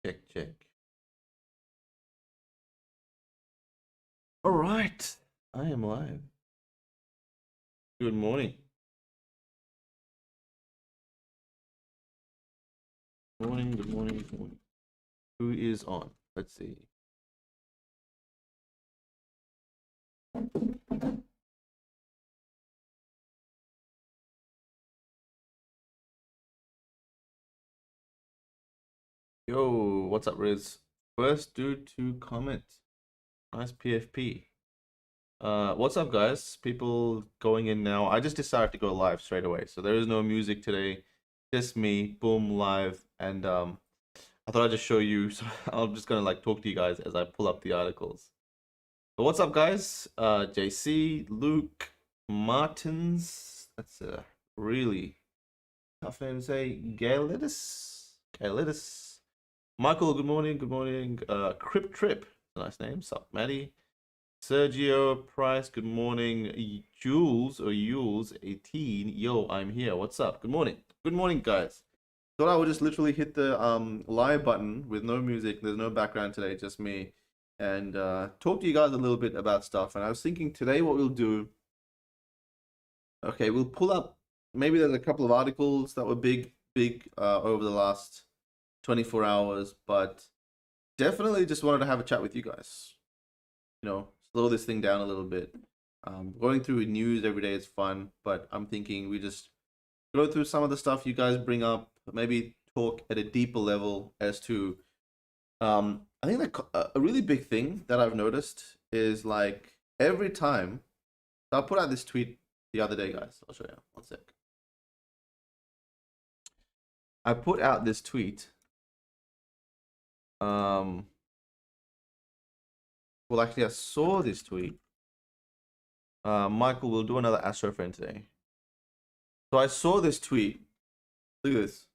Check, check. All right. I am live. Good morning. Morning, good morning, good morning. Who is on? Let's see. Yo, what's up, Riz? First dude to comment. Nice PFP. What's up, guys? People going in now. I just decided to go live straight away. So there is no music today. Just me, boom, live. And I thought I'd just show you. So I'm just gonna like talk to you guys as I pull up the articles. But what's up, guys? JC, Luke, Martins. That's a really tough name to say. Gaelitis. Michael, good morning. Good morning. Crip Trip. Nice name. Sup, Maddie. Sergio Price, good morning. Jules or Yules 18. Yo, I'm here. What's up? Good morning. Good morning, guys. Thought I would just literally hit the live button with no music. There's no background today, just me. And talk to you guys a little bit about stuff. And I was thinking today what we'll do. Okay, we'll pull up. Maybe there's a couple of articles that were big over the last 24 hours, but definitely just wanted to have a chat with you guys. You know, slow this thing down a little bit. Going through news every day is fun, but I'm thinking we just go through some of the stuff you guys bring up, maybe talk at a deeper level as to I think like a really big thing that I've noticed is like every time. So I put out this tweet the other day, guys. I'll show you. One sec. I put out this tweet. Well, actually, I saw this tweet. Michael will do another Astro friend today. So I saw this tweet. Look at this.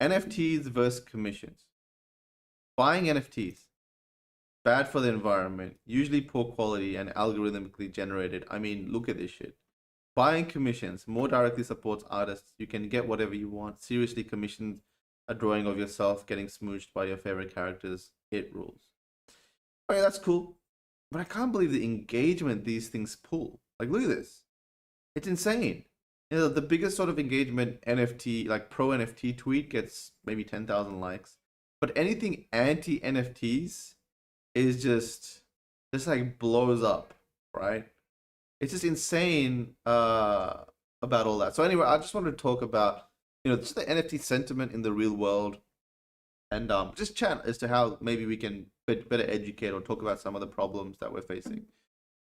NFTs versus commissions. Buying NFTs. Bad for the environment. Usually poor quality and algorithmically generated. I mean, look at this shit. Buying commissions more directly supports artists. You can get whatever you want. Seriously commissioned a drawing of yourself getting smooched by your favorite characters. It rules. Okay, that's cool. But I can't believe the engagement these things pull. Like, look at this. It's insane. You know, the biggest sort of engagement NFT, like pro NFT tweet gets maybe 10,000 likes. But anything anti NFTs is just like blows up, right? It's just insane about all that. So anyway, I just wanted to talk about, you know, just the NFT sentiment in the real world, and just chat as to how maybe we can better educate or talk about some of the problems that we're facing.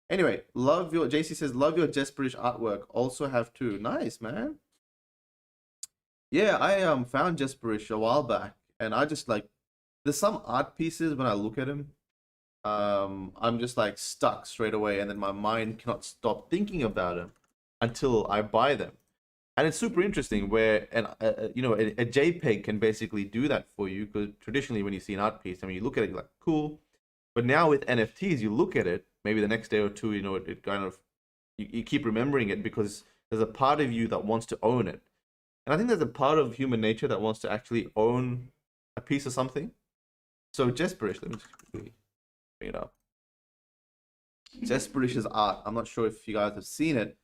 Anyway, love your JC says love your Just British artwork. Also have two. Nice, man. Yeah, I found Just British a while back, and I just like there's some art pieces when I look at them, I'm just like stuck straight away, and then my mind cannot stop thinking about them until I buy them. And it's super interesting where you know a JPEG can basically do that for you, because traditionally when you see an art piece, I mean, you look at it, you're like, cool. But now with NFTs, you look at it, maybe the next day or two, you know, it kind of you keep remembering it because there's a part of you that wants to own it. And I think there's a part of human nature that wants to actually own a piece of something. So just British, let me just quickly bring it up. Just British's art. I'm not sure if you guys have seen it,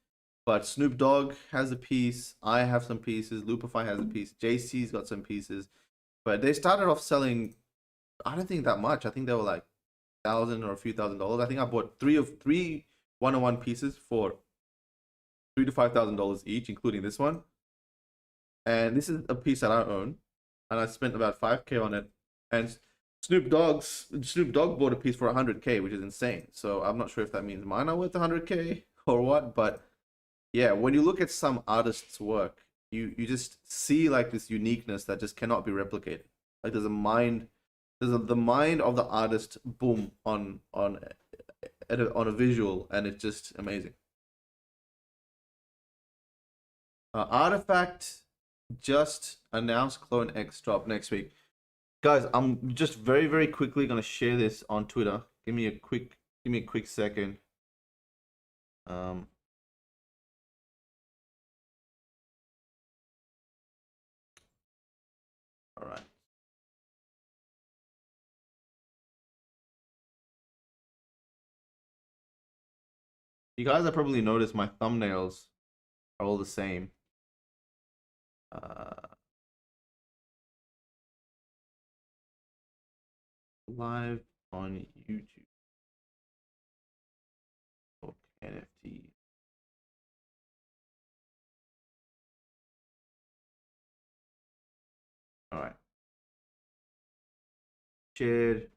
but Snoop Dogg has a piece. I have some pieces. Loopify has a piece. JC's got some pieces. But they started off selling, I don't think that much. I think they were like $1,000 or a few $1,000s. I think I bought three one-on-one pieces for $3,000 to $5,000 each, including this one. And this is a piece that I own, and I spent about 5K on it. And Snoop Dogg bought a piece for 100K, which is insane. So I'm not sure if that means mine are worth 100K or what, but yeah, when you look at some artists' work, you just see like this uniqueness that just cannot be replicated. Like there's a mind, the mind of the artist, boom, on a visual, and it's just amazing. Artifact just announced Clone X drop next week. Guys, I'm just very quickly gonna share this on Twitter. Give me a quick second. All right. You guys have probably noticed my thumbnails are all the same. Live on YouTube. Talk NFT. All right. Shared.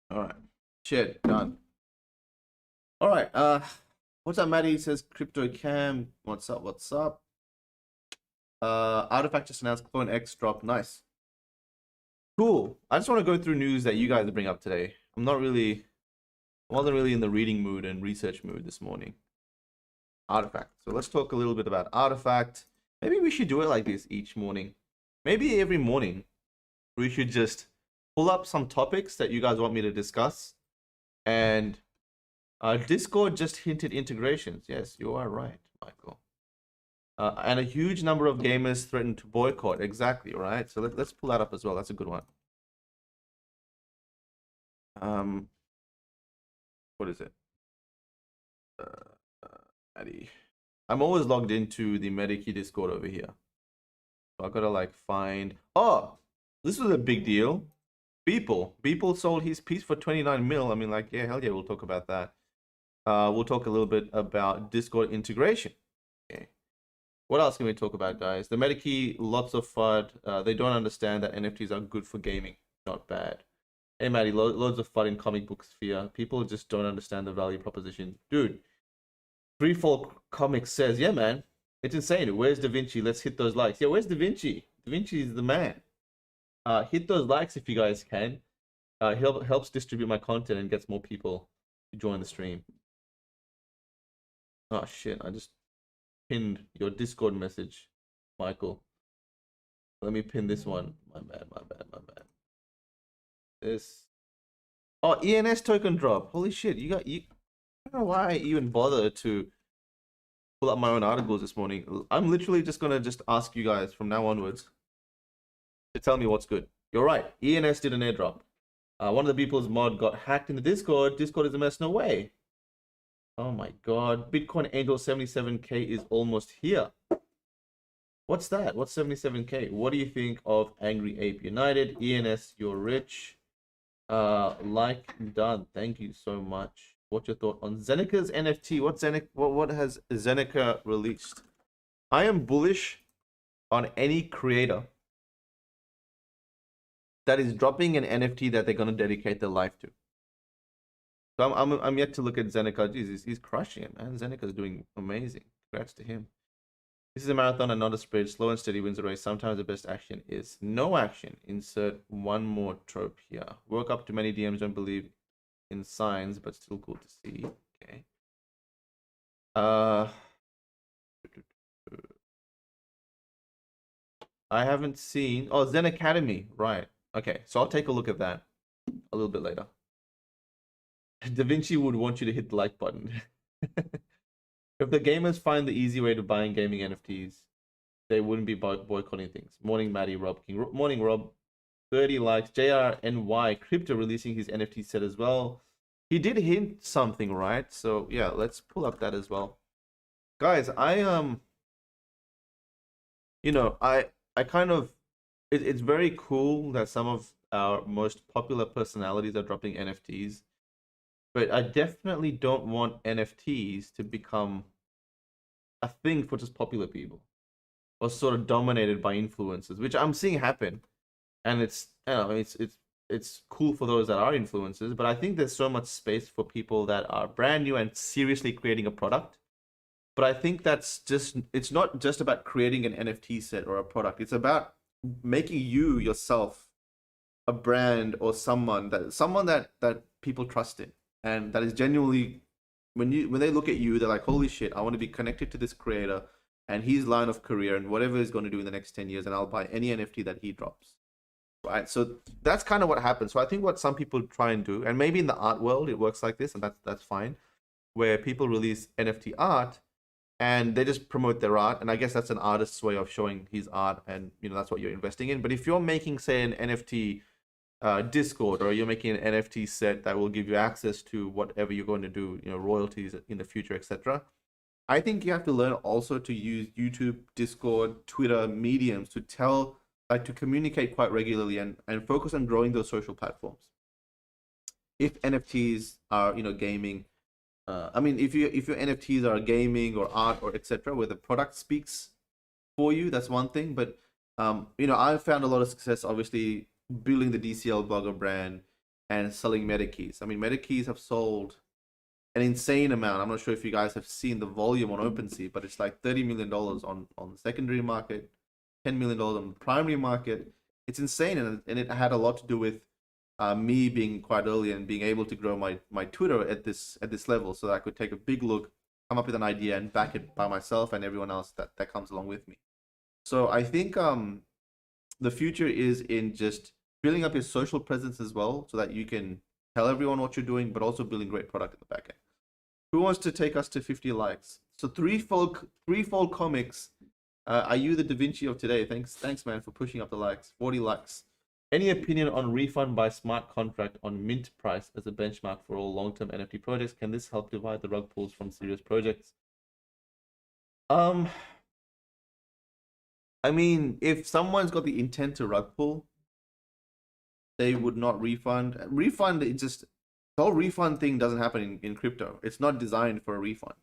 All right. Shared. Done. All right. What's up, Maddie? Says Crypto Cam. What's up? What's up? Artifact just announced Clone X drop. Nice. Cool. I just want to go through news that you guys bring up today. I wasn't really in the reading mood and research mood this morning. Artifact. So let's talk a little bit about Artifact. Maybe we should do it like this each morning. Maybe every morning we should just pull up some topics that you guys want me to discuss. And Discord just hinted integrations. Yes, you are right, Michael. And a huge number of gamers threatened to boycott. Exactly, right? So let's pull that up as well. That's a good one. What is it? Addy. I'm always logged into the Medikey Discord over here. So I gotta like find. Oh, this was a big deal. Beeple sold his piece for 29 mil. I mean, like, yeah, hell yeah, we'll talk about that. We'll talk a little bit about Discord integration. Okay. What else can we talk about, guys? The Medikey, lots of FUD. They don't understand that NFTs are good for gaming, not bad. Hey, Maddie, loads of FUD in comic book sphere. People just don't understand the value proposition. Dude, Freefall Comics says, yeah, man, it's insane. Where's Da Vinci? Let's hit those likes. Yeah, where's Da Vinci? Da Vinci is the man. Hit those likes if you guys can. Helps distribute my content and gets more people to join the stream. Oh, shit. I just pinned your Discord message, Michael. Let me pin this one. My bad. This. Oh, ENS token drop. Holy shit. I don't know why I even bother to pull up my own articles this morning. I'm literally just gonna ask you guys from now onwards to tell me what's good. You're right. ENS did an airdrop. One of the people's mod got hacked in the Discord. Discord is a mess. No way. Oh my god. Bitcoin Angel 77k is almost here. What's that? What's 77k? What do you think of Angry Ape United? ENS, you're rich. Like done. Thank you so much. What's your thought on Zeneca's NFT? What has Zeneca released? I am bullish on any creator that is dropping an NFT that they're gonna dedicate their life to. So I'm yet to look at Zeneca. Jesus, he's crushing it, man. Zeneca's doing amazing. Congrats to him. This is a marathon and not a sprint. Slow and steady wins a race. Sometimes the best action is no action. Insert one more trope here. Woke up to many DMs, don't believe in signs, but still cool to see. Okay. I haven't seen. Oh, Zen Academy. Right. Okay. So I'll take a look at that a little bit later. Da Vinci would want you to hit the like button. If the gamers find the easy way to buying gaming NFTs, they wouldn't be boycotting things. Morning, Maddie, Rob King. Morning, Rob. 30 likes. JRNY Crypto releasing his NFT set as well. He did hint something, right? So yeah, let's pull up that as well. Guys, it's very cool that some of our most popular personalities are dropping NFTs. But I definitely don't want NFTs to become a thing for just popular people or sort of dominated by influencers, which I'm seeing happen. And it's cool for those that are influencers, but I think there's so much space for people that are brand new and seriously creating a product. But I think it's not just about creating an NFT set or a product. It's about making you yourself a brand or someone that people trust in. And that is genuinely, when they look at you, they're like, holy shit, I want to be connected to this creator and his line of career and whatever he's going to do in the next 10 years, and I'll buy any NFT that he drops. Right? So that's kind of what happens. So I think what some people try and do, and maybe in the art world it works like this, and that's fine, where people release NFT art and they just promote their art. And I guess that's an artist's way of showing his art, and that's what you're investing in. But if you're making, say, an NFT Discord, or you're making an NFT set that will give you access to whatever you're going to do, royalties in the future, etc. I think you have to learn also to use YouTube, Discord, Twitter, mediums to to communicate quite regularly, and focus on growing those social platforms. If NFTs are, gaming, I mean, if your NFTs are gaming or art or etc., where the product speaks for you, that's one thing. But I've found a lot of success, obviously, building the DCL blogger brand and selling MetaKeys. I mean, MetaKeys have sold an insane amount. I'm not sure if you guys have seen the volume on OpenSea, but it's like $30 million on the secondary market, $10 million on the primary market. It's insane, and it had a lot to do with me being quite early and being able to grow my Twitter at this level, so that I could take a big look, come up with an idea, and back it by myself and everyone else that comes along with me. So I think the future is in just building up your social presence as well, so that you can tell everyone what you're doing, but also building great product in the back end. Who wants to take us to 50 likes? So threefold comics. Are you the Da Vinci of today? Thanks, man, for pushing up the likes. 40 likes. Any opinion on refund by smart contract on mint price as a benchmark for all long-term NFT projects? Can this help divide the rug pulls from serious projects? I mean, if someone's got the intent to rug pull, they would not refund. Refund, the whole refund thing doesn't happen in crypto. It's not designed for a refund.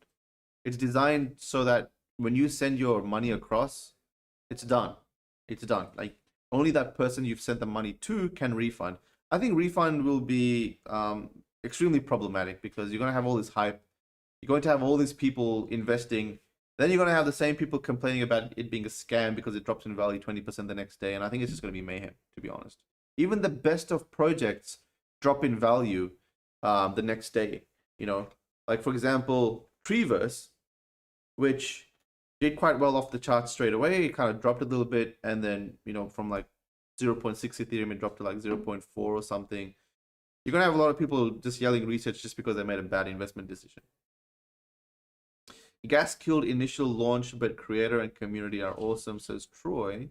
It's designed so that when you send your money across, it's done. It's done. Like, only that person you've sent the money to can refund. I think refund will be extremely problematic, because you're going to have all this hype. You're going to have all these people investing. Then you're going to have the same people complaining about it being a scam because it drops in value 20% the next day. And I think it's just going to be mayhem, to be honest. Even the best of projects drop in value the next day. Like, for example, Treeverse, which did quite well off the charts straight away. It kind of dropped a little bit, and then from like 0.6 Ethereum, it dropped to like 0.4 or something. You're gonna have a lot of people just yelling research just because they made a bad investment decision. Gas killed initial launch, but creator and community are awesome, says Troy.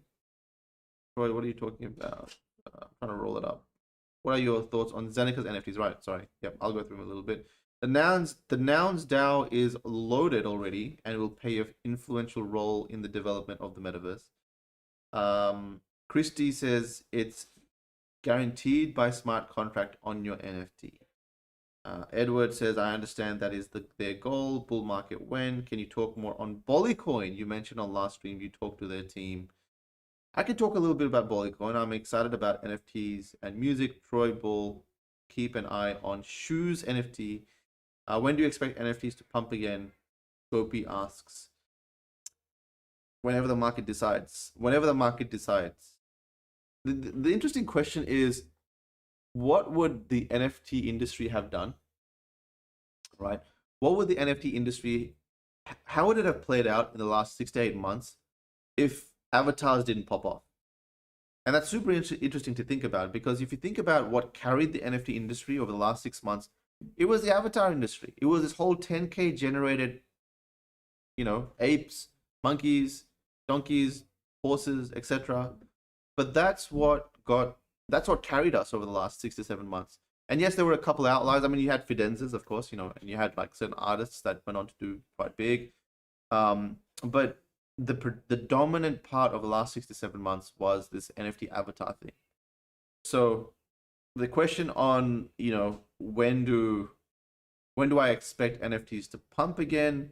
Troy, what are you talking about? I'm trying to roll it up. What are your thoughts on Zenika's NFTs? Right, sorry. Yep, I'll go through them a little bit. The Nouns DAO is loaded already and will play an influential role in the development of the metaverse. Christy says it's guaranteed by smart contract on your NFT. Edward says, I understand that is their goal. Bull market when? Can you talk more on Bollycoin? You mentioned on last stream you talked to their team. I can talk a little bit about Bollycoin. I'm excited about NFTs and music. Troy Bull, keep an eye on Shoes NFT. When do you expect NFTs to pump again? Gopi asks. Whenever the market decides. Whenever the market decides. The interesting question is, what would the NFT industry have done? Right? What would the NFT industry, how would it have played out in the last 6 to 8 months if avatars didn't pop off? And that's super interesting to think about, because if you think about what carried the NFT industry over the last 6 months, it was the avatar industry. It was this whole 10K generated, apes, monkeys, donkeys, horses, etc. But that's what carried us over the last 6 to 7 months. And yes, there were a couple outliers. I mean, you had Fidenzas, of course, and you had like certain artists that went on to do quite big. But the dominant part of the last 6 to 7 months was this NFT avatar thing. So the question on, when do I expect NFTs to pump again?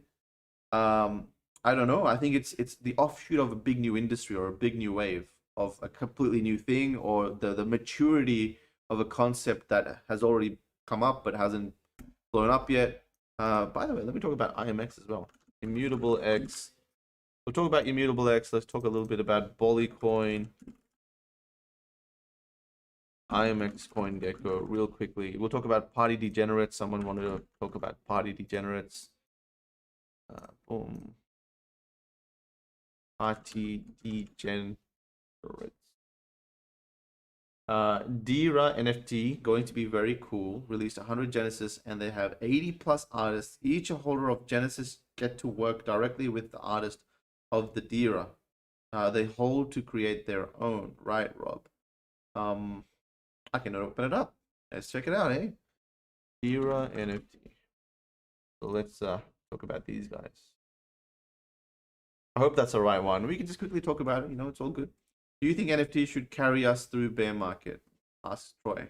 I don't know. I think it's the offshoot of a big new industry or a big new wave of a completely new thing, or the maturity of a concept that has already come up but hasn't blown up yet. By the way, let me talk about IMX as well. Immutable X. We'll talk about Immutable X. Let's talk a little bit about Bollycoin. IMX CoinGecko real quickly. We'll talk about party degenerates. Someone wanted to talk about party degenerates. Boom. Party degenerates. Dira NFT, going to be very cool. Released 100 Genesis, and they have 80 plus artists, each a holder of Genesis get to work directly with the artist of the era. They hold to create their own, right, Rob? I can open it up. Let's check it out, eh? Era NFT. So let's talk about these guys. I hope that's the right one. We can just quickly talk about it. You know, it's all good. Do you think NFT should carry us through bear market? Asks Troy.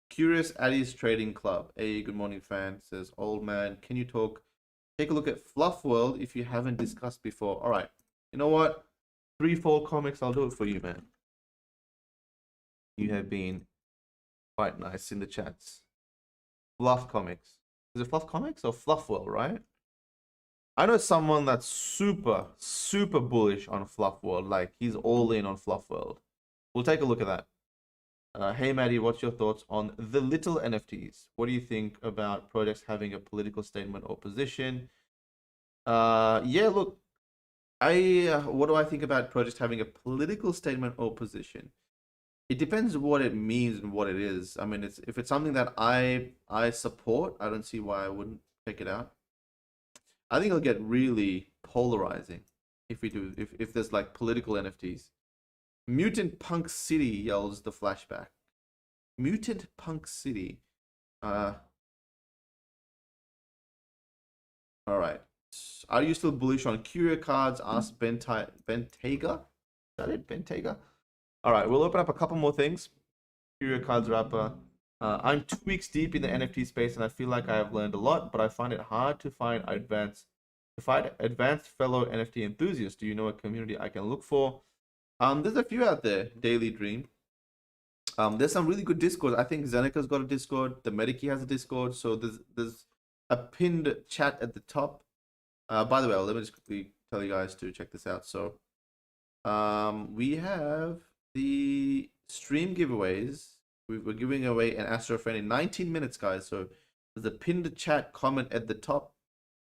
Curious Addie's Trading Club. Hey, good morning, fan. Says, old man, can you take a look at Fluff World if you haven't discussed before? All right. You know what? 3-4 comics, I'll do it for you, man. You have been quite nice in the chats. Fluff Comics. Is it Fluff Comics or Fluff World, right? I know someone that's super, super bullish on Fluff World. Like, he's all in on Fluff World. We'll take a look at that. Hey, Maddie, what's your thoughts on the little NFTs? What do you think about projects having a political statement or position? Yeah, look, what do I think about projects having a political statement or position? It depends what it means and what it is. I mean, if it's something that I support, I don't see why I wouldn't check it out. I think it'll get really polarizing if there's like political NFTs. Mutant Punk City yells the flashback. Mutant Punk City. All right. Are you still bullish on Curio cards? Ask Bentayga. Is that it? Bentayga? All right, we'll open up a couple more things. Curio cards wrapper. I'm 2 weeks deep in the NFT space, and I feel like I have learned a lot, but I find it hard to find advanced fellow NFT enthusiasts. Do you know a community I can look for? There's a few out there. Daily Dream. There's some really good Discord. I think Zenika's got a Discord. The Medikey has a Discord. So there's a pinned chat at the top. By the way, let me just quickly tell you guys to check this out. So, we have the stream giveaways. We're giving away an Astro Friend in 19 minutes, guys. So there's a pinned chat comment at the top.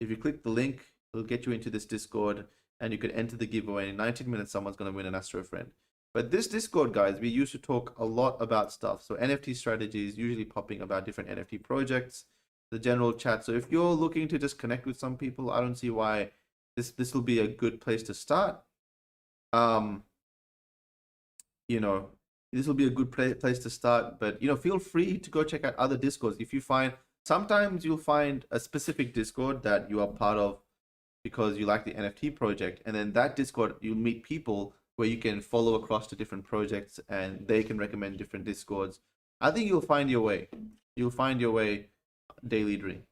If you click the link, it'll get you into this Discord, and you can enter the giveaway. In 19 minutes, someone's going to win an Astro Friend. But this Discord, guys, we used to talk a lot about stuff. So NFT strategies, usually popping about different NFT projects, the general chat. So if you're looking to just connect with some people, I don't see why this will be a good place to start. You know, this will be a good place to start. But, you know, feel free to go check out other Discords. If you find, sometimes you'll find a specific Discord that you are part of because you like the NFT project. And then that Discord, you'll meet people where you can follow across to different projects and they can recommend different Discords. I think you'll find your way. You'll find your way, Daily Dream.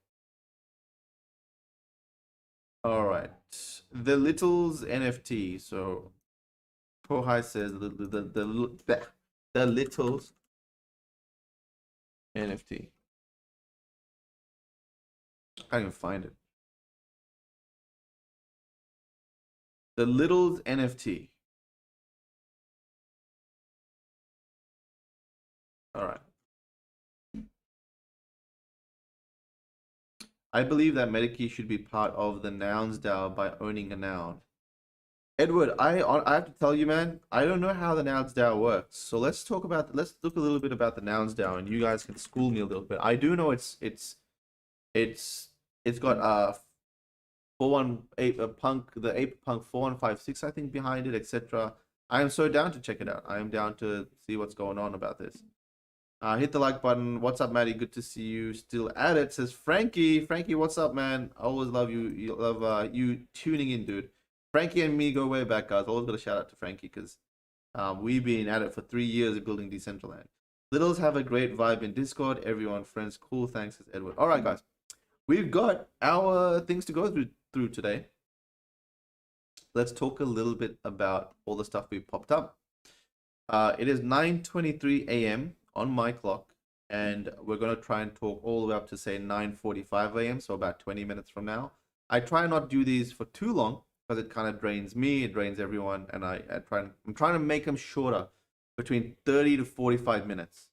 All right. The Littles NFT. So Pohai says the Littles NFT. I can't even find it. The Littles NFT. All right. I believe that Medikey should be part of the Nouns DAO by owning a noun. Edward, I have to tell you, man, I don't know how the Nouns DAO works. So let's look a little bit about the Nouns DAO, and you guys can school me a little bit. I do know it's got 418 punk, the ape punk 4156, I think, behind it, etc. I am so down to check it out. I am down to see what's going on about this. Hit the like button. What's up, Maddie? Good to see you still at it. Says Frankie. Frankie, what's up, man? I always love you. You love you tuning in, dude. Frankie and me go way back, guys. Always got a shout out to Frankie because we've been at it for 3 years building Decentraland. Littles have a great vibe in Discord. Everyone, friends, cool. Thanks, says Edward. All right, guys. We've got our things to go through today. Let's talk a little bit about all the stuff we popped up. It is 9:23 a.m. on my clock, and we're going to try and talk all the way up to say 9:45 a.m. so about 20 minutes from now. I try not to do these for too long because it kind of drains me, it drains everyone, and I'm trying to make them shorter, between 30 to 45 minutes.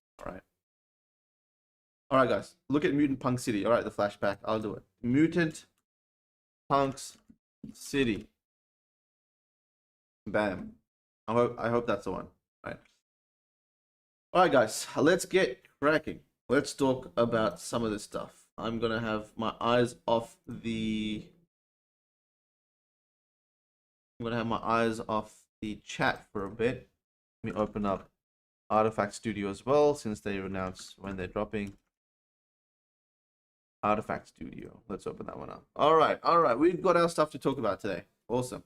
All right, guys, look at Mutant Punk City. All right, the flashback, I'll do it. Mutant Punks City. Bam. I hope that's the one. All right, guys, let's get cracking. Let's talk about some of this stuff. I'm gonna have my eyes off the I'm gonna have my eyes off the chat for a bit. Let me open up Artifact Studio as well, since they announced when they're dropping. Artifact Studio. Let's open that one up. All right. We've got our stuff to talk about today. Awesome.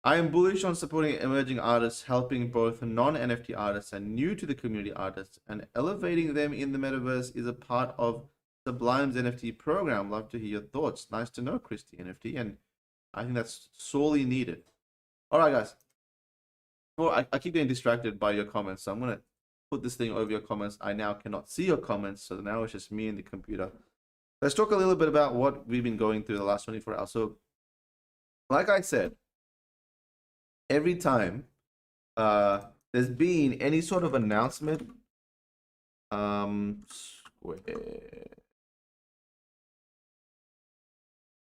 I am bullish on supporting emerging artists, helping both non-NFT artists and new to the community artists, and elevating them in the metaverse is a part of Sublime's NFT program. Love to hear your thoughts. Nice to know, Christy NFT, and I think that's sorely needed. All right, guys. Well, I keep getting distracted by your comments, so I'm gonna put this thing over your comments. I now cannot see your comments, so now it's just me and the computer. Let's talk a little bit about what we've been going through the last 24 hours. So, like I said, every time there's been any sort of announcement, Square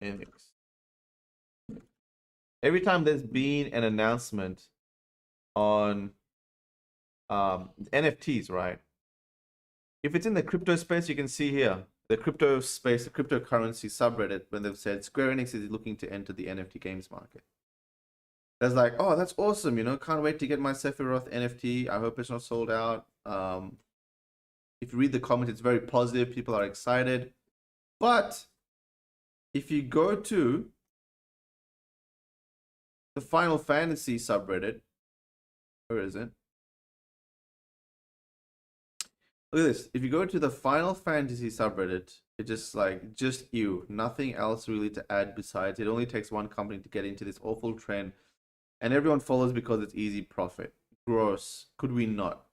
Enix. Every time there's been an announcement on NFTs, right? If it's in the crypto space, you can see here the crypto space, the cryptocurrency subreddit, when they've said Square Enix is looking to enter the NFT games market. That's like, oh, that's awesome, you know, can't wait to get my Sephiroth NFT. I hope it's not sold out. If you read the comments, it's very positive. People are excited. But if you go to the Final Fantasy subreddit, where is it? Look at this. If you go to the Final Fantasy subreddit, it's just like, just you. Nothing else really to add besides. It only takes one company to get into this awful trend. And everyone follows because it's easy profit. Gross. Could we not?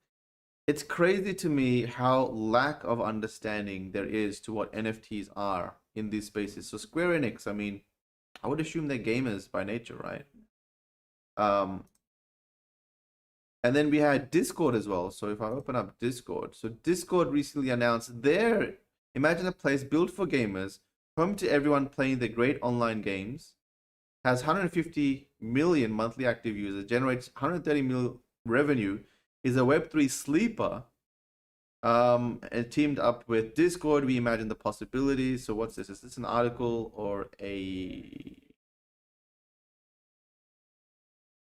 It's crazy to me how lack of understanding there is to what NFTs are in these spaces. So Square Enix, I mean, I would assume they're gamers by nature, right? And then we had Discord as well. So if I open up Discord, so Discord recently announced their, imagine a place built for gamers, home to everyone playing the great online games, has 150 million monthly active users, generates 130 million revenue, is a Web3 sleeper, and teamed up with Discord. We imagine the possibilities. So what's this? Is this an article or a...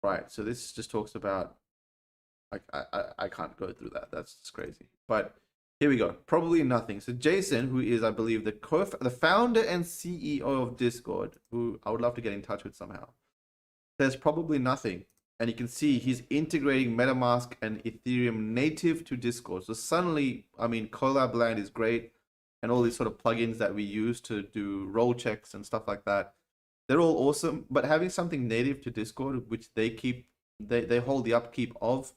Right, so this just talks about... I can't go through that. That's just crazy. But here we go. Probably nothing. So Jason, who is, I believe, the founder and CEO of Discord, who I would love to get in touch with somehow, says probably nothing. And you can see he's integrating MetaMask and Ethereum native to Discord. So suddenly, I mean, Collab Land is great, and all these sort of plugins that we use to do role checks and stuff like that, they're all awesome. But having something native to Discord, which they hold the upkeep of,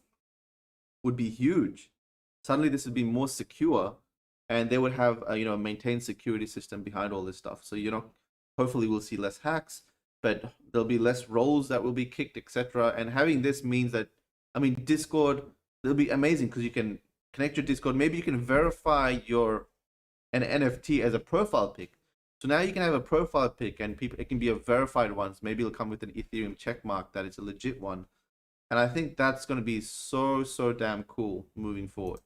would be huge. Suddenly this would be more secure, and they would have a maintained security system behind all this stuff. So hopefully we'll see less hacks, but there'll be less roles that will be kicked, etc. And having this means that, I mean, Discord, it'll be amazing because you can connect your Discord. Maybe you can verify an NFT as a profile pic. So now you can have a profile pic, and it can be a verified one. So maybe it'll come with an Ethereum check mark that it's a legit one. And I think that's going to be so damn cool moving forward.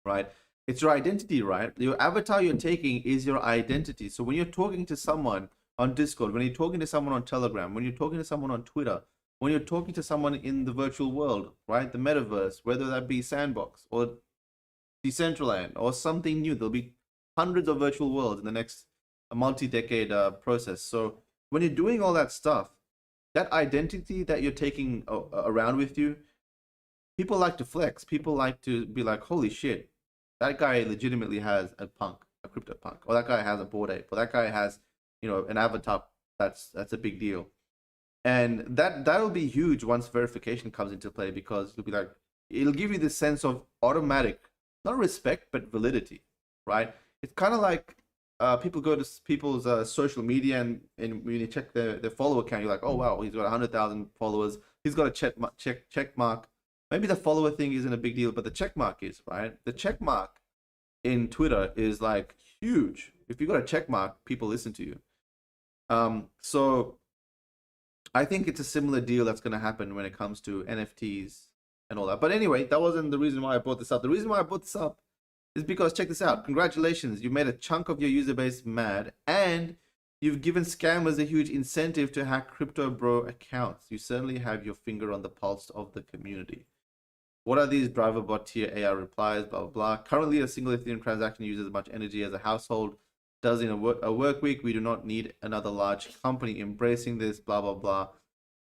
Right? It's your identity, right? Your avatar you're taking is your identity. So when you're talking to someone on Discord, when you're talking to someone on Telegram, when you're talking to someone on Twitter, when you're talking to someone in the virtual world, right? The metaverse, whether that be Sandbox or Decentraland or something new, there'll be hundreds of virtual worlds in the next multi-decade process. So when you're doing all that stuff, that identity that you're taking around with you, people like to flex. People like to be like, holy shit, that guy legitimately has a crypto punk, or that guy has a Bored Ape, or that guy has, an avatar. That's a big deal. And that'll be huge once verification comes into play, because it'll be like, it'll give you this sense of automatic, not respect, but validity, right? It's kind of like people go to people's social media, and when you check their follower account, you're like, oh wow, he's got 100,000 followers. He's got a check mark. Maybe the follower thing isn't a big deal, but the check mark is, right? The check mark in Twitter is like huge. If you got a check mark, people listen to you. So I think it's a similar deal that's going to happen when it comes to NFTs and all that. But anyway, that wasn't the reason why I brought this up. The reason why I brought this up is because, check this out. Congratulations, you made a chunk of your user base mad, and You've given scammers a huge incentive to hack crypto bro accounts. You certainly have your finger on the pulse of the community. What are these driver bot tier AI replies, blah, blah, blah. Currently, a single Ethereum transaction uses as much energy as a household does in a work week. We do not need another large company embracing this, blah, blah, blah.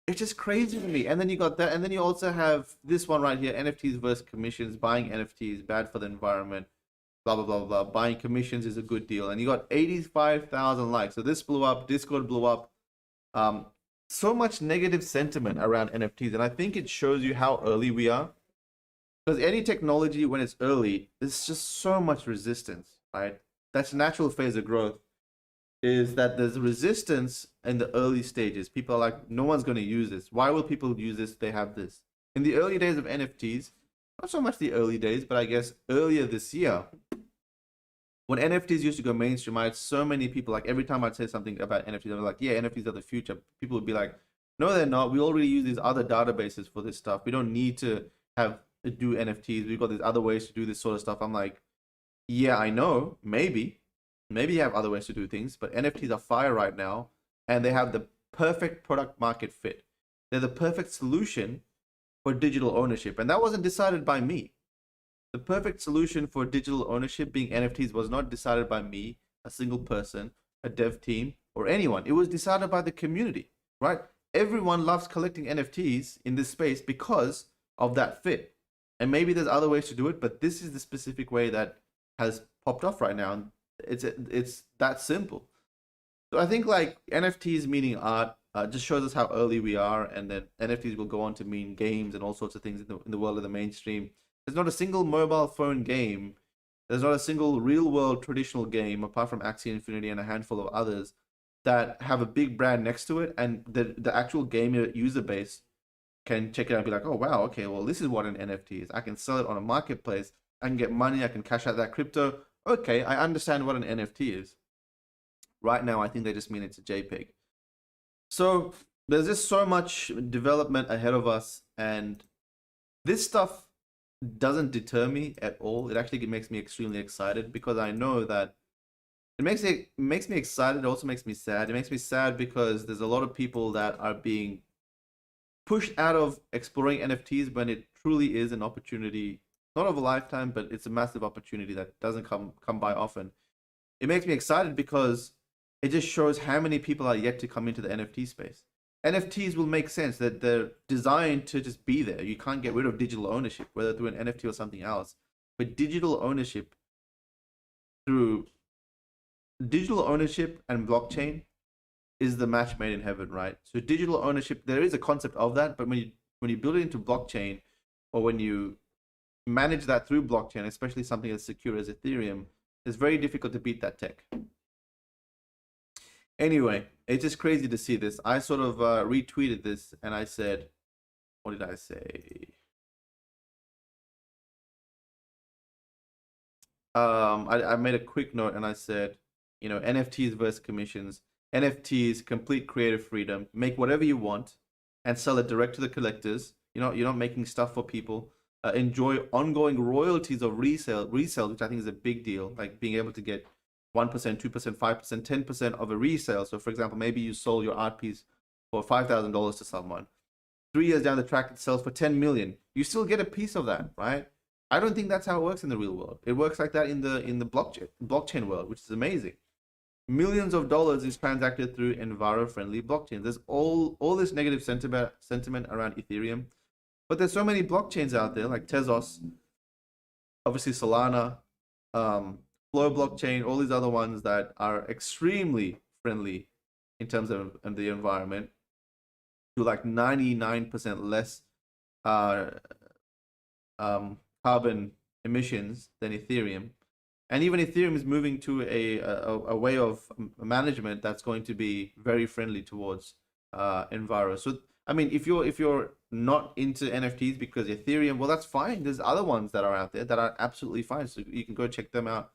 It's just crazy to me. And then you got that. And then you also have this one right here, NFTs versus commissions. Buying NFTs, bad for the environment, blah, blah, blah, blah. Buying commissions is a good deal. And you got 85,000 likes. So this blew up. Discord blew up. So much negative sentiment around NFTs. And I think it shows you how early we are. Because any technology, when it's early, there's just so much resistance, right? That's a natural phase of growth, is that there's resistance in the early stages. People are like, no one's going to use this. Why will people use this? They have this. In the early days of NFTs, not so much the early days, but I guess earlier this year, when NFTs used to go mainstream, I had so many people, like every time I'd say something about NFTs, they were like, yeah, NFTs are the future. People would be like, no, they're not. We already use these other databases for this stuff. We don't need to do NFTs. We've got these other ways to do this sort of stuff. I'm like, yeah, I know. Maybe you have other ways to do things, but NFTs are fire right now, and they have the perfect product market fit. They're the perfect solution for digital ownership, and that wasn't decided by me. The perfect solution for digital ownership being NFTs was not decided by me, a single person, a dev team, or anyone. It was decided by the community, right? Everyone loves collecting NFTs in this space because of that fit. And maybe there's other ways to do it, but this is the specific way that has popped off right now. It's that simple. So I think like NFTs meaning art just shows us how early we are, and then NFTs will go on to mean games and all sorts of things in the world of the mainstream. There's not a single mobile phone game. There's not a single real world traditional game, apart from Axie Infinity and a handful of others, that have a big brand next to it, and the actual game user base can check it out and be like, oh wow, okay, well this is what an NFT is. I can sell it on a marketplace. I can get money. I can cash out that crypto. Okay, I understand what an NFT is. Right now, I think they just mean it's a JPEG. So there's just so much development ahead of us, and this stuff doesn't deter me at all. It actually makes me extremely excited, because I know that it makes me excited. It also makes me sad. It makes me sad because there's a lot of people that are being pushed out of exploring NFTs when it truly is an opportunity, not of a lifetime, but it's a massive opportunity that doesn't come by often. It makes me excited because it just shows how many people are yet to come into the NFT space. NFTs will make sense, that they're designed to just be there. You can't get rid of digital ownership, whether through an NFT or something else. But digital ownership and blockchain is the match made in heaven, right? So digital ownership, there is a concept of that, but when you build it into blockchain, or when you manage that through blockchain, especially something as secure as Ethereum, it's very difficult to beat that tech. Anyway, it's just crazy to see this. I sort of retweeted this, and I said, what did I say? I made a quick note, and I said, NFTs versus commissions. NFTs, complete creative freedom. Make whatever you want and sell it direct to the collectors. You're not making stuff for people. Enjoy ongoing royalties of resale, which I think is a big deal. Like being able to get 1%, 2%, 5%, 10% of a resale. So for example, maybe you sold your art piece for $5,000 to someone. 3 years down the track, it sells for 10 million. You still get a piece of that, right? I don't think that's how it works in the real world. It works like that in the blockchain world, which is amazing. Millions of dollars is transacted through enviro-friendly blockchains. There's all this negative sentiment around Ethereum, but there's so many blockchains out there, like Tezos, obviously Solana, Flow blockchain, all these other ones that are extremely friendly in terms of the environment, to like 99% less carbon emissions than Ethereum. And even Ethereum is moving to a way of management that's going to be very friendly towards enviro. So I mean, if you're not into NFTs because Ethereum, well, that's fine. There's other ones that are out there that are absolutely fine. So you can go check them out.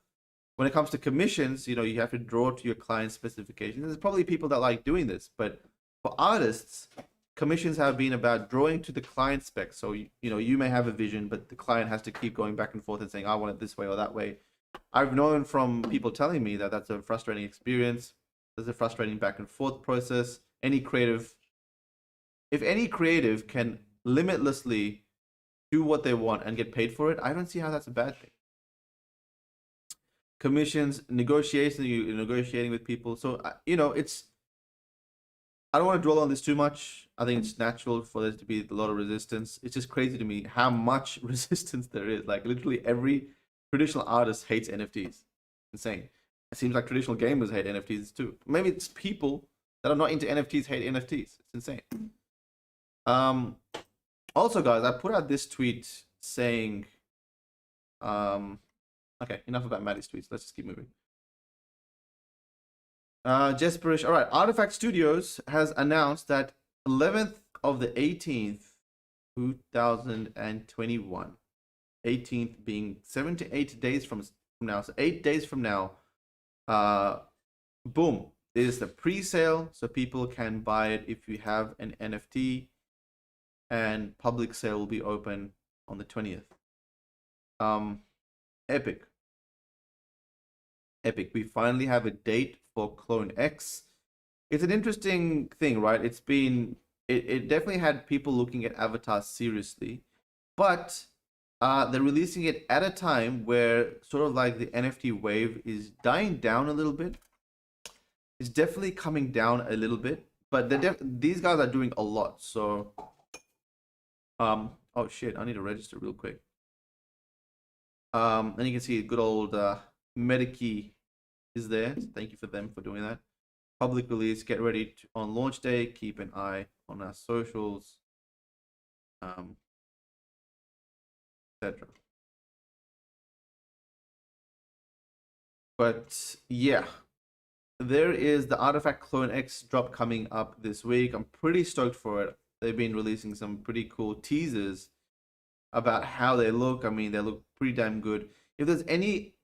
When it comes to commissions, you have to draw to your client specifications. There's probably people that like doing this, but for artists, commissions have been about drawing to the client specs. So you may have a vision, but the client has to keep going back and forth and saying, I want it this way or that way. I've known from people telling me that that's a frustrating experience. There's a frustrating back and forth process. If any creative can limitlessly do what they want and get paid for it, I don't see how that's a bad thing. Commissions, negotiations, you're negotiating with people. So, I don't want to dwell on this too much. I think it's natural for there to be a lot of resistance. It's just crazy to me how much resistance there is. Like literally every traditional artist hates NFTs. Insane. It seems like traditional gamers hate NFTs too. Maybe it's people that are not into NFTs hate NFTs. It's insane. Also, guys, I put out this tweet saying, okay, enough about Maddie's tweets. Let's just keep moving. Jesperish. All right. Artifact Studios has announced that 11th of the 18th, 2021. 18th being 7 to 8 days from now. So 8 days from now, boom, is the pre-sale. So people can buy it if you have an NFT, and public sale will be open on the 20th. Epic. We finally have a date for Clone X. It's an interesting thing, right? It definitely had people looking at Avatar seriously, but they're releasing it at a time where sort of like the NFT wave is dying down a little bit. It's definitely coming down a little bit, but these guys are doing a lot. So, oh shit, I need to register real quick. And you can see good old Medikey is there. So thank you for them for doing that. Public release, get ready on launch day. Keep an eye on our socials, etc. But yeah, there is the Artifact Clone X drop coming up this week. I'm pretty stoked for it. They've been releasing some pretty cool teasers about how they look. I mean, they look pretty damn good. If there's any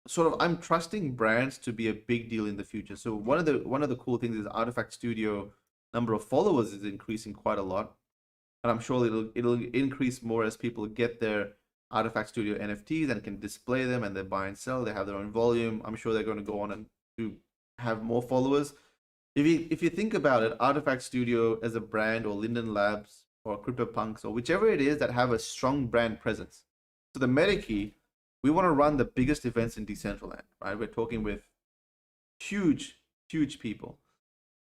sort of, I'm trusting brands to be a big deal in the future. So one of the cool things is Artifact Studio number of followers is increasing quite a lot, and I'm sure it'll increase more as people get their Artifact Studio NFTs and can display them, and they buy and sell. They have their own volume. I'm sure they're going to go on and have more followers. If you think about it, Artifact Studio as a brand, or Linden Labs, or CryptoPunks, or whichever it is that have a strong brand presence. So the Medikey, we want to run the biggest events in Decentraland, right? We're talking with huge people.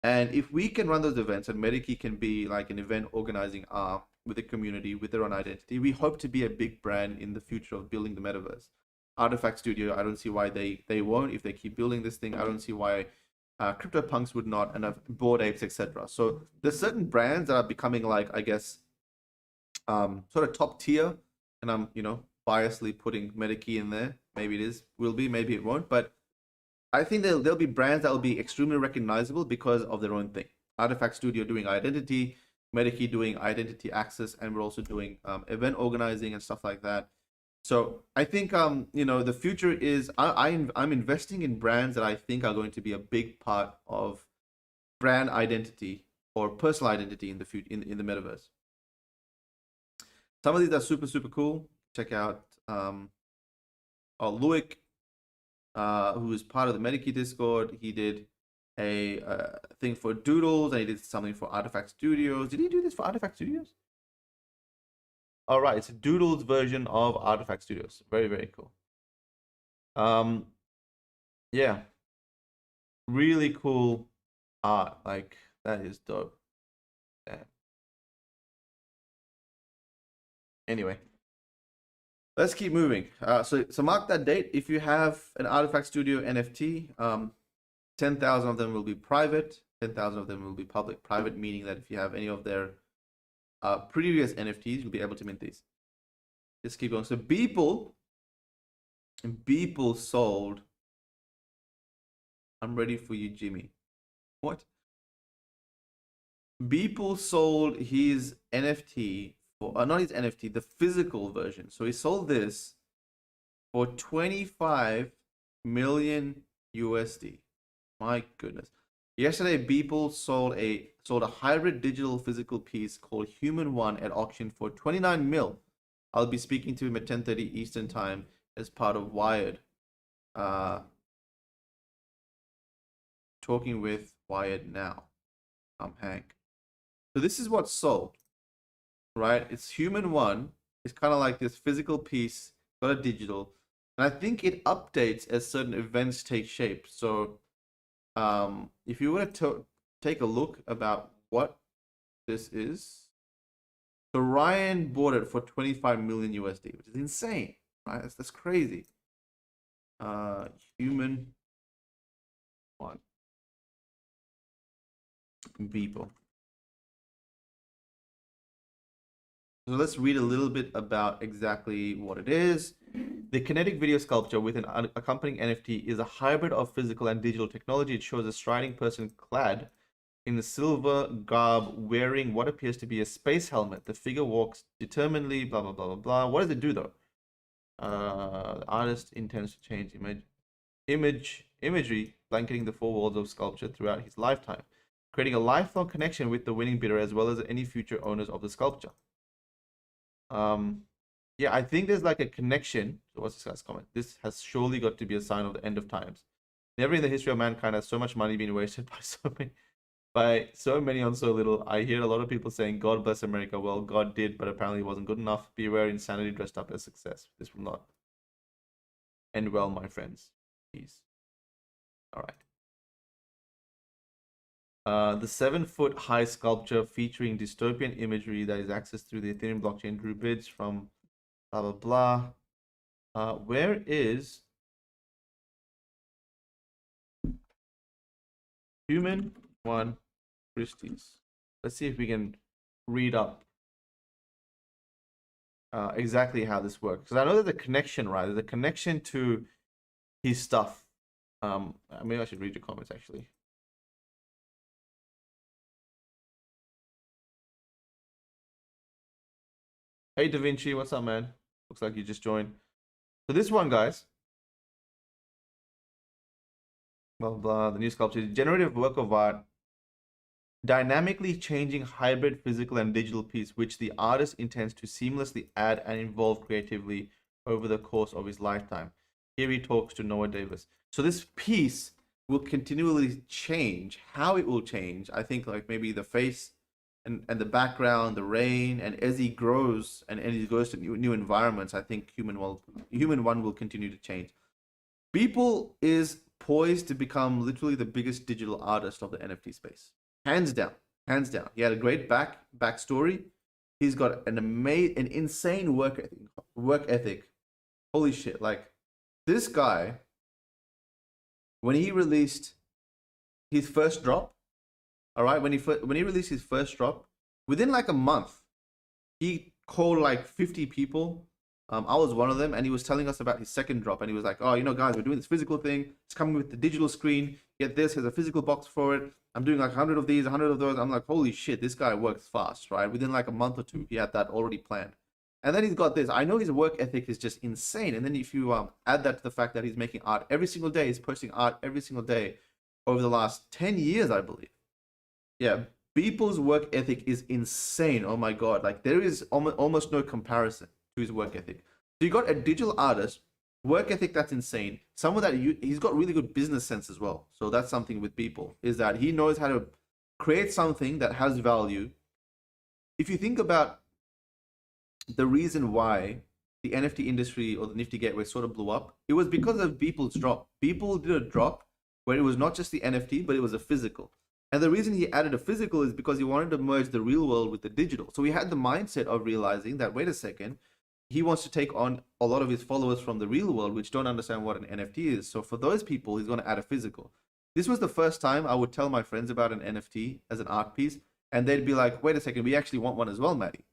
And if we can run those events, and Medikey can be like an event organizing arm with the community, with their own identity, we hope to be a big brand in the future of building the metaverse. Artifact Studio, I don't see why they won't. If they keep building this thing, I don't see why CryptoPunks would not, and Bored Apes, etc. So there's certain brands that are becoming like, I guess, sort of top tier, and I'm biasly putting Medikey in there. Maybe it will be, maybe it won't, but I think there'll be brands that will be extremely recognizable because of their own thing. Artifact Studio doing identity, Medikey doing identity access, and we're also doing event organizing and stuff like that. So I think the future is I'm investing in brands that I think are going to be a big part of brand identity or personal identity in the future in the metaverse. Some of these are super cool. Check out Luik, who is part of the Medikey Discord. He did a thing for Doodles, and he did something for Artifact Studios. Did he do this for Artifact Studios? All right, it's a Doodles version of Artifact Studios. Very cool. Yeah, really cool art. Like, that is dope. Damn. Anyway, let's keep moving. So mark that date. If you have an Artifact Studio NFT, 10,000 of them will be private. 10,000 of them will be public. Private meaning that if you have any of their previous NFTs, you'll be able to mint these. Let's keep going. So Beeple sold. I'm ready for you, Jimmy. What? Beeple sold his NFT for, not his NFT, the physical version. So he sold this for 25 million USD. My goodness. Yesterday, Beeple sold a hybrid digital physical piece called Human One at auction for 29 mil. I'll be speaking to him at 10:30 Eastern Time as part of Wired. talking with Wired now. I'm Hank. So this is what's sold, right? It's Human One. It's kind of like this physical piece, got a digital, and I think it updates as certain events take shape. So, if you were to take a look about what this is, so Ryan bought it for 25 million USD, which is insane, right? That's crazy. Human One people. So let's read a little bit about exactly what it is. The kinetic video sculpture with an accompanying NFT is a hybrid of physical and digital technology. It shows a striding person clad in a silver garb wearing what appears to be a space helmet. The figure walks determinedly, blah, blah, blah, blah, blah. What does it do though? The artist intends to change imagery blanketing the four walls of sculpture throughout his lifetime, creating a lifelong connection with the winning bidder as well as any future owners of the sculpture. Yeah, I think there's like a connection. So what's this guy's comment? This has surely got to be a sign of the end of times. Never in the history of mankind has so much money been wasted by so many on so little. I hear a lot of people saying, God bless America. Well, God did, but apparently it wasn't good enough. Beware insanity dressed up as success. This will not end well, my friends. Peace. All right. The 7-foot high sculpture featuring dystopian imagery that is accessed through the Ethereum blockchain drew bids from blah, blah, blah. Where is Human One Christie's? Let's see if we can read up exactly how this works. Because I know there's a connection, right? There's a connection to his stuff. Maybe I should read your comments actually. Hey, Da Vinci, what's up, man? Looks like you just joined. So this one, guys, blah, blah, the new sculpture is a generative work of art, dynamically changing hybrid physical and digital piece, which the artist intends to seamlessly add and evolve creatively over the course of his lifetime. Here he talks to Noah Davis. So this piece will continually change. How it will change, I think, like maybe the face and the background, the rain, and as he grows and he goes to new environments, I think Human One will continue to change. Beeple is poised to become literally the biggest digital artist of the NFT space, hands down, hands down. He had a great backstory. He's got an insane work ethic. Holy shit! Like this guy, when he released his first drop. All right, when he released his first drop, within like a month, he called like 50 people. I was one of them, and he was telling us about his second drop, and he was like, "Oh, you know, guys, we're doing this physical thing. It's coming with the digital screen. Get this, there's a physical box for it. I'm doing like 100 of these, 100 of those." I'm like, "Holy shit, this guy works fast, right?" Within like a month or two, he had that already planned, and then he's got this. I know his work ethic is just insane, and then if you add that to the fact that he's making art every single day, he's posting art every single day over the last 10 years, I believe. Yeah, Beeple's work ethic is insane. Oh my god, like there is almost no comparison to his work ethic. So you got a digital artist, work ethic that's insane. Someone that he's got really good business sense as well. So that's something with Beeple, is that he knows how to create something that has value. If you think about the reason why the NFT industry or the Nifty Gateway sort of blew up, it was because of Beeple's drop. Beeple did a drop where it was not just the NFT, but it was a physical. And the reason he added a physical is because he wanted to merge the real world with the digital. So he had the mindset of realizing that, wait a second, he wants to take on a lot of his followers from the real world, which don't understand what an NFT is. So for those people, he's going to add a physical. This was the first time I would tell my friends about an NFT as an art piece, and they'd be like, wait a second, we actually want one as well, Maddie.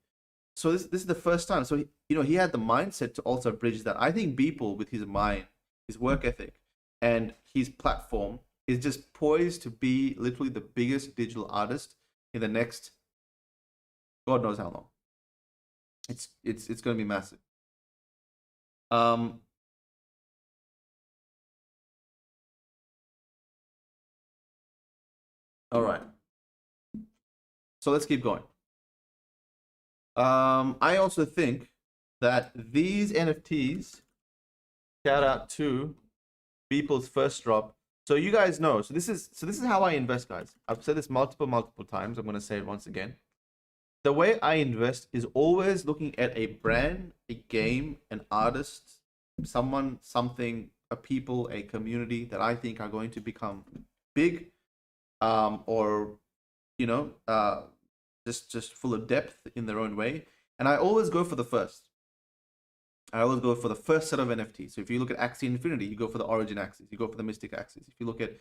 So this is the first time. So, he had the mindset to also bridge that. I think Beeple, with his mind, his work ethic, and his platform, is just poised to be literally the biggest digital artist in the next God knows how long. It's going to be massive. All right. So let's keep going. I also think that these NFTs, shout out to Beeple's first drop. So you guys know. So this is how I invest, guys. I've said this multiple times. I'm going to say it once again. The way I invest is always looking at a brand, a game, an artist, someone, something, a people, a community that I think are going to become big, or you know, just full of depth in their own way. And I always go for the first. I always go for the first set of NFTs. So if you look at Axie Infinity, you go for the Origin Axis. You go for the Mystic Axis. If you look at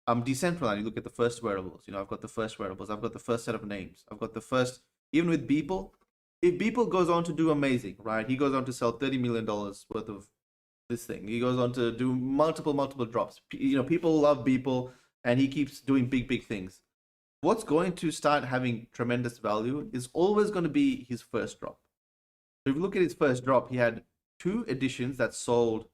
Decentraland, you look at the first wearables. You know, I've got the first wearables. I've got the first set of names. I've got the first. Even with Beeple, if Beeple goes on to do amazing, right? He goes on to sell $30 million worth of this thing. He goes on to do multiple drops. You know, people love Beeple, and he keeps doing big things. What's going to start having tremendous value is always going to be his first drop. So if you look at his first drop, he had 2 editions that sold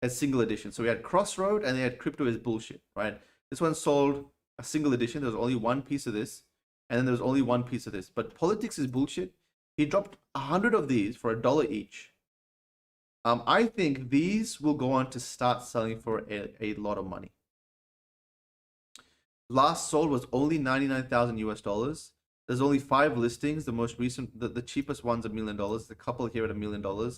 as single edition. So we had Crossroad and they had Crypto is Bullshit, right? This one sold a single edition. There was only one piece of this, and then there was only one piece of this. But Politics is Bullshit. He dropped 100 of these for $1 each. I think these will go on to start selling for a lot of money. Last sold was only 99,000 US dollars. There's only 5 listings. The most recent, the cheapest one's $1 million. The couple here at $1 million.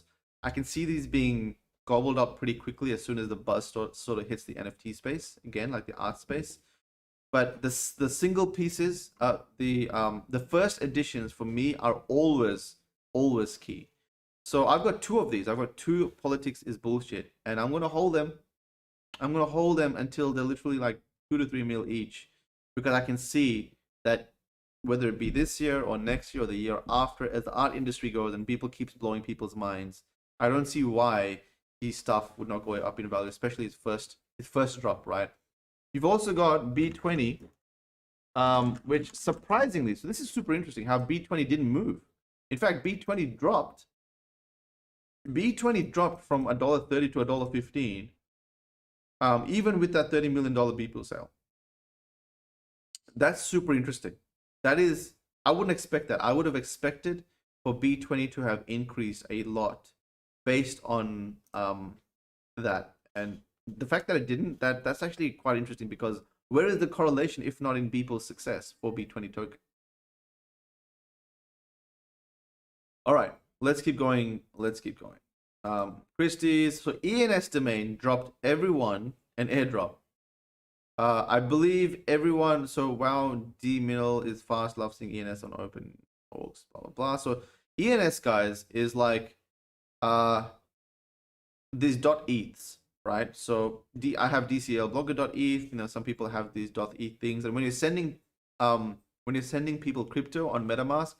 I can see these being gobbled up pretty quickly as soon as the buzz sort of hits the NFT space again, like the art space. But the single pieces, the first editions for me are always key. So I've got 2 of these. I've got 2 Politics is Bullshit, and I'm gonna hold them. I'm gonna hold them until they're literally like 2 to 3 mil each, because I can see that whether it be this year or next year or the year after, as the art industry goes and people keeps blowing people's minds, I don't see why his stuff would not go up in value, especially his first drop, right? You've also got B20, which surprisingly, so this is super interesting how B20 didn't move. In fact, B20 dropped. B20 dropped from $1.30 to $1.15, even with that $30 million Beeple sale. That's super interesting. That is, I wouldn't expect that. I would have expected for B20 to have increased a lot based on that. And the fact that it didn't, that's actually quite interesting, because where is the correlation if not in Beeple's success for B20 token? All right, let's keep going. Christie's, so ENS domain dropped everyone an airdrop. I believe everyone, so wow, D Mill is fast, love seeing ENS on open orgs, blah blah. So ENS, guys, is like these .eths, right? So I have DCL blogger.eth, you know, some people have these .eth things, and when you're sending people crypto on MetaMask,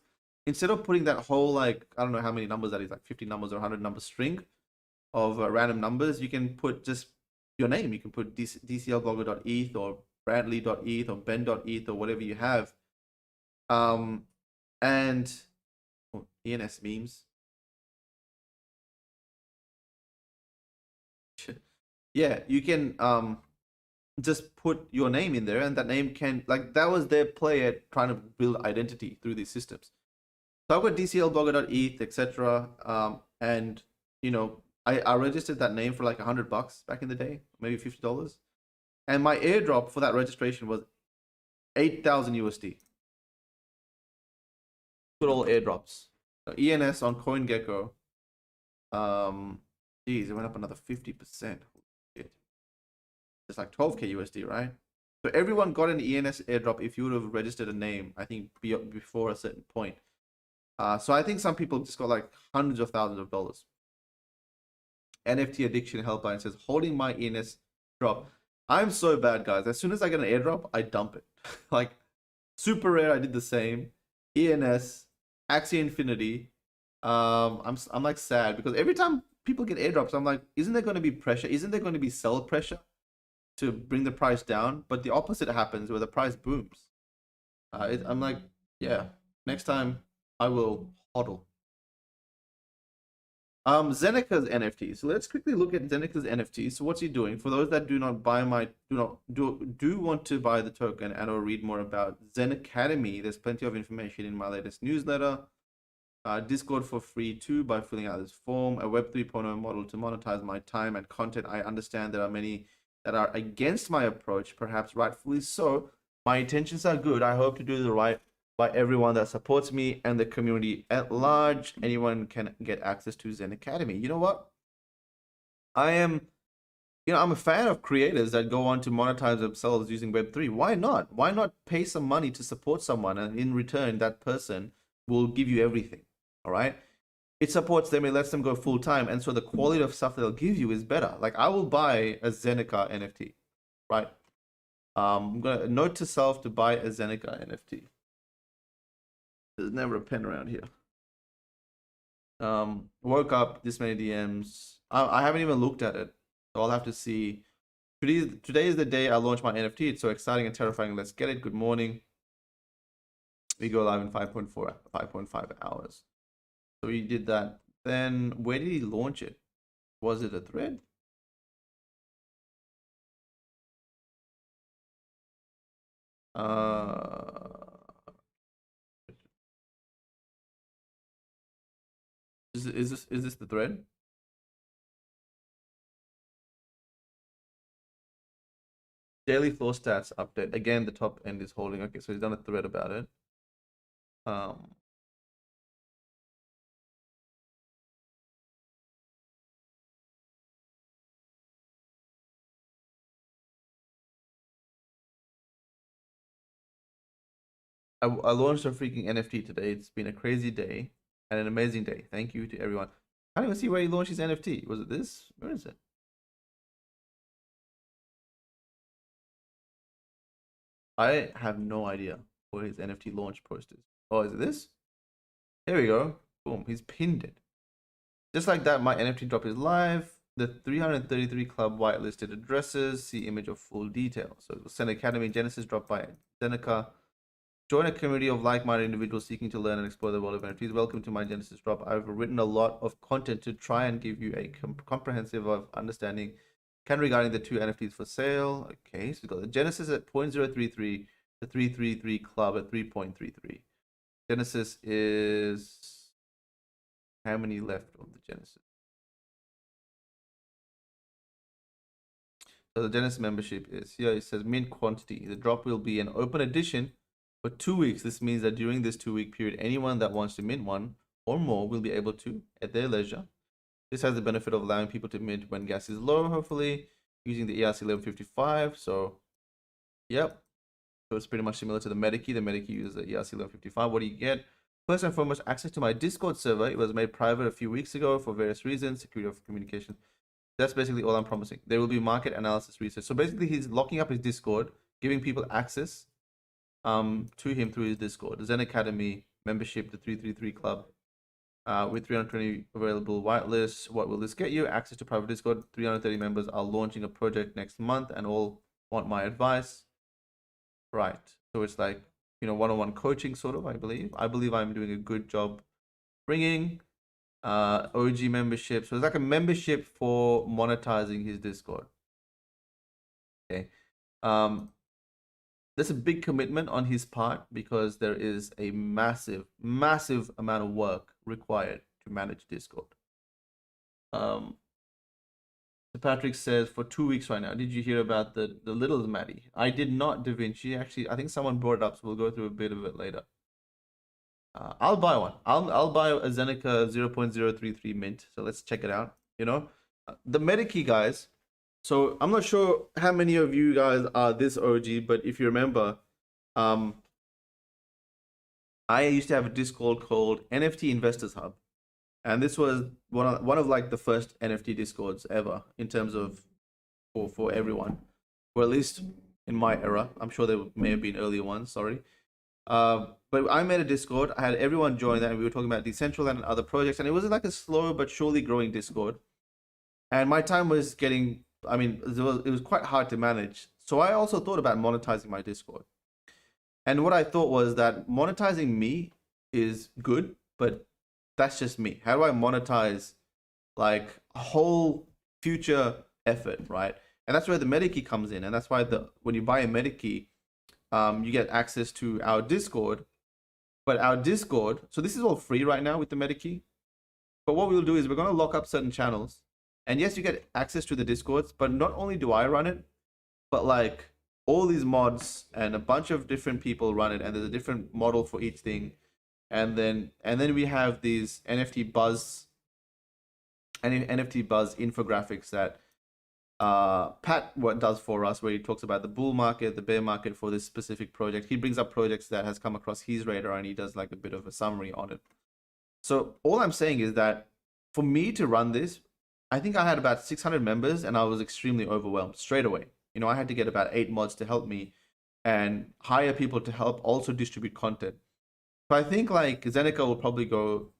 instead of putting that whole, like, I don't know how many numbers that is, like 50 numbers or 100 number string of random numbers, you can put just your name. You can put DCLblogger.eth or Bradley.eth or Ben.eth or whatever you have. And ENS memes. Yeah, you can just put your name in there, and that name can, like, that was their play at trying to build identity through these systems. So I've got DCLblogger.eth, etc. And you know, I registered that name for like $100 back in the day, maybe $50. And my airdrop for that registration was 8,000 USD. Good old airdrops. So ENS on CoinGecko. Geez, it went up another 50%. It's like 12K USD, right? So everyone got an ENS airdrop if you would have registered a name, I think, before a certain point. So I think some people just got like hundreds of thousands of dollars. NFT Addiction Helpline says, holding my ENS drop. I'm so bad, guys. As soon as I get an airdrop, I dump it. Like, super rare, I did the same. ENS, Axie Infinity. I'm like sad, because every time people get airdrops, I'm like, isn't there going to be pressure? Isn't there going to be sell pressure to bring the price down? But the opposite happens, where the price booms. I'm like, yeah, next time I will hodl. Zeneca's NFT. So let's quickly look at Zeneca's NFT. So what's he doing? For those that do not want to buy the token and or read more about Zen Academy, there's plenty of information in my latest newsletter. Discord for free too by filling out this form. A Web 3.0 model to monetize my time and content. I understand there are many that are against my approach, perhaps rightfully so. My intentions are good. I hope to do the right by everyone that supports me and the community at large. Anyone can get access to Zen Academy. You know what? I'm a fan of creators that go on to monetize themselves using Web3. Why not? Why not pay some money to support someone, and in return, that person will give you everything? All right. It supports them, it lets them go full time, and so the quality of stuff they'll give you is better. Like, I will buy a Zeneca NFT, right? I'm gonna note to self to buy a Zeneca NFT. There's never a pen around here. Woke up, this many DMs. I haven't even looked at it, so I'll have to see. Today is the day I launch my NFT. It's so exciting and terrifying. Let's get it. Good morning. We go live in 5.5 hours. So he did that. Then where did he launch it? Was it a thread? Is this the thread? Daily floor stats update. Again, the top end is holding. Okay, so he's done a thread about it. I launched a freaking NFT today. It's been a crazy day and an amazing day. Thank you to everyone. I don't even see where he launched his NFT. Was it this? Where is it? I have no idea where his NFT launch post is. Oh, is it this? Here we go. Boom. He's pinned it. Just like that, my NFT drop is live. The 333 club whitelisted addresses. See image of full detail. So Zen Academy Genesis drop by Zeneca. Join a community of like-minded individuals seeking to learn and explore the world of NFTs. Welcome to my Genesis drop. I've written a lot of content to try and give you a comprehensive of understanding regarding the two NFTs for sale. Okay, so we've got the Genesis at 0.033, the 333 club at 3.33. Genesis is how many left of the Genesis? So the Genesis membership is here. It says mint quantity. The drop will be an open edition for 2 weeks. This means that during this 2-week period, anyone that wants to mint one or more will be able to at their leisure. This has the benefit of allowing people to mint when gas is low, hopefully, using the ERC 1155. So, yep. So it's pretty much similar to the Medikey. The Medikey uses the ERC 1155. What do you get? First and foremost, access to my Discord server. It was made private a few weeks ago for various reasons, security of communication. That's basically all I'm promising. There will be market analysis research. So basically, he's locking up his Discord, giving people access to him through his Discord. The Zen Academy membership, the 333 club, with 320 available whitelists. What will this get you? Access to private Discord. 330 members are launching a project next month and all want my advice. Right. So it's like, one-on-one coaching sort of, I believe. I believe I'm doing a good job bringing OG membership. So it's like a membership for monetizing his Discord. Okay. There's a big commitment on his part because there is a massive amount of work required to manage Discord. So Patrick says for 2 weeks right now. Did you hear about the little Maddie? I did not, Da Vinci. Actually, I think someone brought it up, so we'll go through a bit of it later. I'll buy one. I'll buy a Zeneca 0.033 mint. So let's check it out. The Medikey guys. So I'm not sure how many of you guys are this OG, but if you remember, I used to have a Discord called NFT Investors Hub, and this was one of like the first NFT Discords ever in terms of for everyone, or at least in my era. I'm sure there may have been earlier ones. Sorry. But I made a Discord. I had everyone join that, and we were talking about Decentraland and other projects. And it was like a slow but surely growing Discord. And my time was getting, it was quite hard to manage. So I also thought about monetizing my Discord. And what I thought was that monetizing me is good, but that's just me. How do I monetize like a whole future effort, right? And that's where the Medikey comes in. And that's why when you buy a Medikey, you get access to our Discord. But our Discord, so this is all free right now with the Medikey. But what we'll do is we're going to lock up certain channels. And yes, you get access to the Discords, but not only do I run it, but like all these mods and a bunch of different people run it, and there's a different model for each thing, and then we have these NFT buzz infographics that Pat what does for us, where he talks about the bull market, the bear market for this specific project. He brings up projects that has come across his radar, and he does like a bit of a summary on it. So all I'm saying is that for me to run this, I think I had about 600 members, and I was extremely overwhelmed straight away. You know, I had to get about 8 mods to help me and hire people to help also distribute content. So I think like Zeneca will probably go,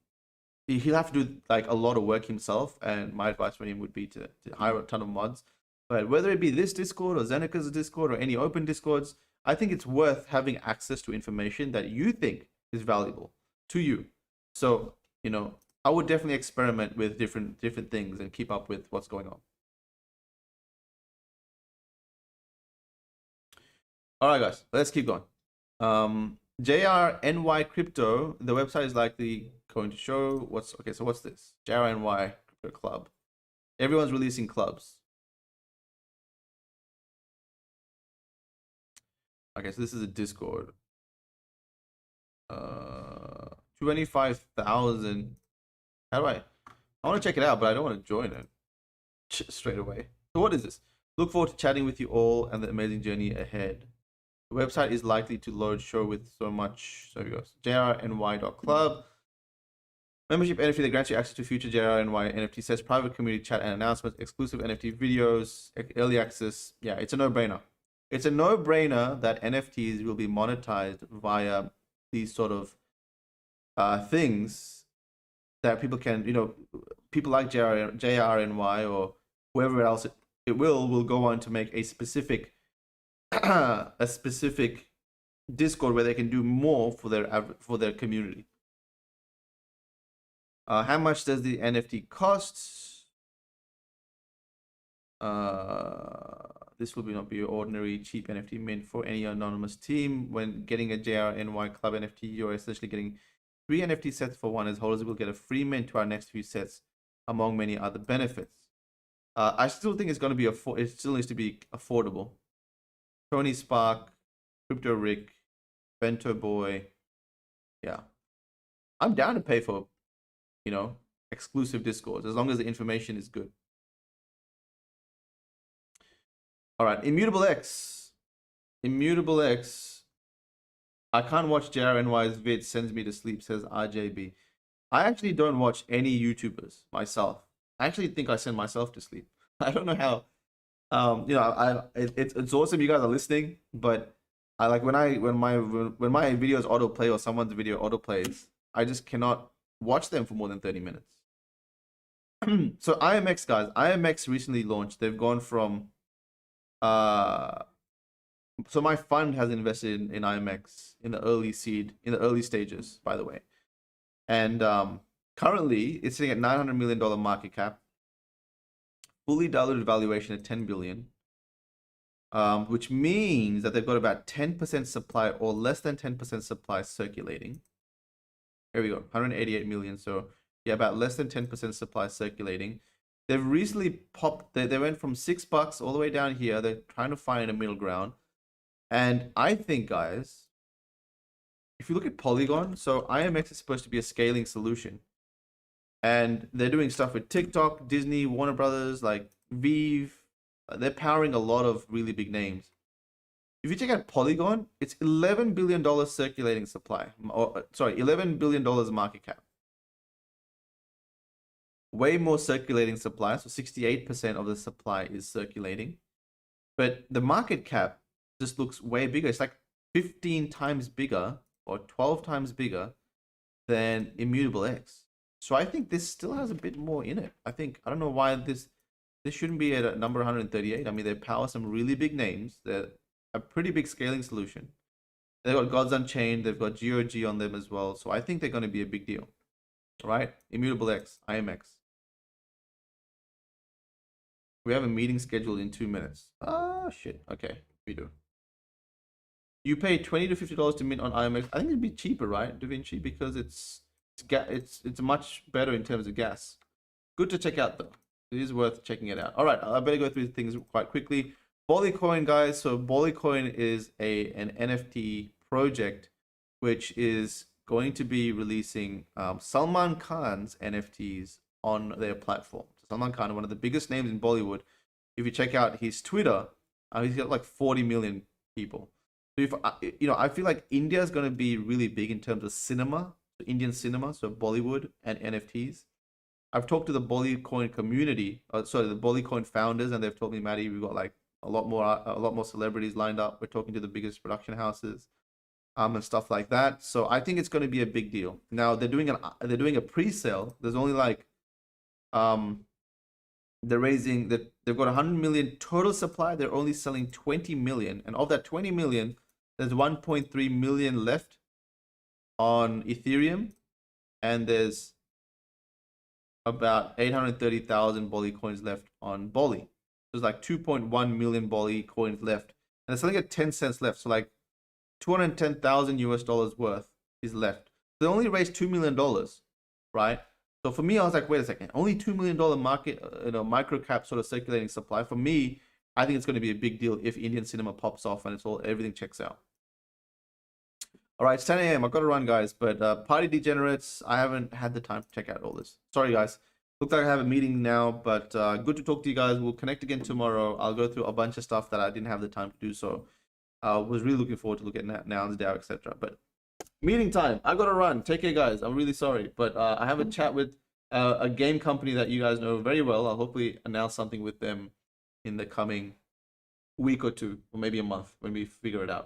he'll have to do like a lot of work himself, and my advice for him would be to hire a ton of mods. But whether it be this Discord or Zeneca's Discord or any open Discords, I think it's worth having access to information that you think is valuable to you. So, you know, I would definitely experiment with different things and keep up with what's going on. All right, guys, let's keep going. JRNY Crypto, the website is likely going to show what's okay. So what's this? JRNY Crypto Club. Everyone's releasing clubs. Okay, so this is a Discord. 25,000. How do I want to check it out, but I don't want to join it straight away. So what is this? Look forward to chatting with you all and the amazing journey ahead. The website is likely to load show with so much. So it goes jrny.club. Membership NFT that grants you access to future JRNY NFT sets, private community chat and announcements, exclusive NFT videos, early access. Yeah, it's a no-brainer. It's a no-brainer that NFTs will be monetized via these sort of things that people can, you know, people like JRNY or whoever else it will go on to make a specific Discord where they can do more for their community. How much does the NFT cost? This will not be an ordinary cheap NFT mint for any anonymous team. When getting a JRNY Club NFT, you're essentially getting 3 NFT sets for one, as holders will get a free mint to our next few sets, among many other benefits. I still think it's going to be it still needs to be affordable. Tony Spark, Crypto Rick, Bento Boy. Yeah. I'm down to pay for, you know, exclusive Discords as long as the information is good. All right, Immutable X. Immutable X. I can't watch JRNY's vid, sends me to sleep, says RJB. I actually don't watch any YouTubers myself. I actually think I send myself to sleep. I don't know how. You know, it's awesome you guys are listening, but I like when my videos autoplay or someone's video autoplays, I just cannot watch them for more than 30 minutes. So IMX, guys, IMX recently launched. They've gone from so my fund has invested in IMX in the early stages, by the way. And currently it's sitting at $900 million market cap, fully diluted valuation at 10 billion, which means that they've got about 10% supply or less than 10% supply circulating. Here we go, 188 million. So yeah, about less than 10% supply circulating. They've recently popped, they went from $6 all the way down here. They're trying to find a middle ground. And I think, guys, if you look at Polygon, so IMX is supposed to be a scaling solution. And they're doing stuff with TikTok, Disney, Warner Brothers, like Vive. They're powering a lot of really big names. If you check out Polygon, it's $11 billion circulating supply. Or, sorry, $11 billion market cap. Way more circulating supply, so 68% of the supply is circulating. But the market cap just looks way bigger. It's like 15 times bigger or 12 times bigger than Immutable X. So I think this still has a bit more in it. I don't know why this shouldn't be at a number 138. I mean, they power some really big names. They're a pretty big scaling solution. They've got Gods Unchained. They've got GOG on them as well. So I think they're going to be a big deal. All right? Immutable X, IMX. We have a meeting scheduled in 2 minutes. Ah, shit. Okay, we do. You pay $20 to $50 to mint on IMX. I think it'd be cheaper, right, Da Vinci, because it's much better in terms of gas. Good to check out though. It is worth checking it out. All right, I better go through things quite quickly. Bollycoin, guys. So Bollycoin is an NFT project which is going to be releasing Salman Khan's NFTs on their platform. So Salman Khan, one of the biggest names in Bollywood. If you check out his Twitter, he's got like 40 million people. So if I feel like India is going to be really big in terms of cinema, Indian cinema, so Bollywood and NFTs. I've talked to the Bollycoin community, sorry, the Bollycoin founders, and they've told me, Maddie, we've got like a lot more celebrities lined up. We're talking to the biggest production houses, and stuff like that. So I think it's going to be a big deal. Now they're doing a pre-sale. There's only like, they're raising that they've got 100 million total supply. They're only selling 20 million, and of that 20 million, there's 1.3 million left on Ethereum, and there's about 830,000 Bolly coins left on Bolly. There's like 2.1 million Bolly coins left, and it's only got 10 cents left. So like 210,000 US dollars worth is left. They only raised $2 million, right? So for me, I was like, wait a second, only $2 million market, micro cap sort of circulating supply. For me, I think it's going to be a big deal if Indian cinema pops off and everything checks out. All right, it's 10 a.m. I've got to run, guys. But party degenerates, I haven't had the time to check out all this. Sorry, guys. Looks like I have a meeting now, but good to talk to you guys. We'll connect again tomorrow. I'll go through a bunch of stuff that I didn't have the time to do. So I was really looking forward to looking at nouns, DAO, etc. But meeting time. I got to run. Take care, guys. I'm really sorry. But I have a chat with a game company that you guys know very well. I'll hopefully announce something with them in the coming week or two, or maybe a month when we figure it out.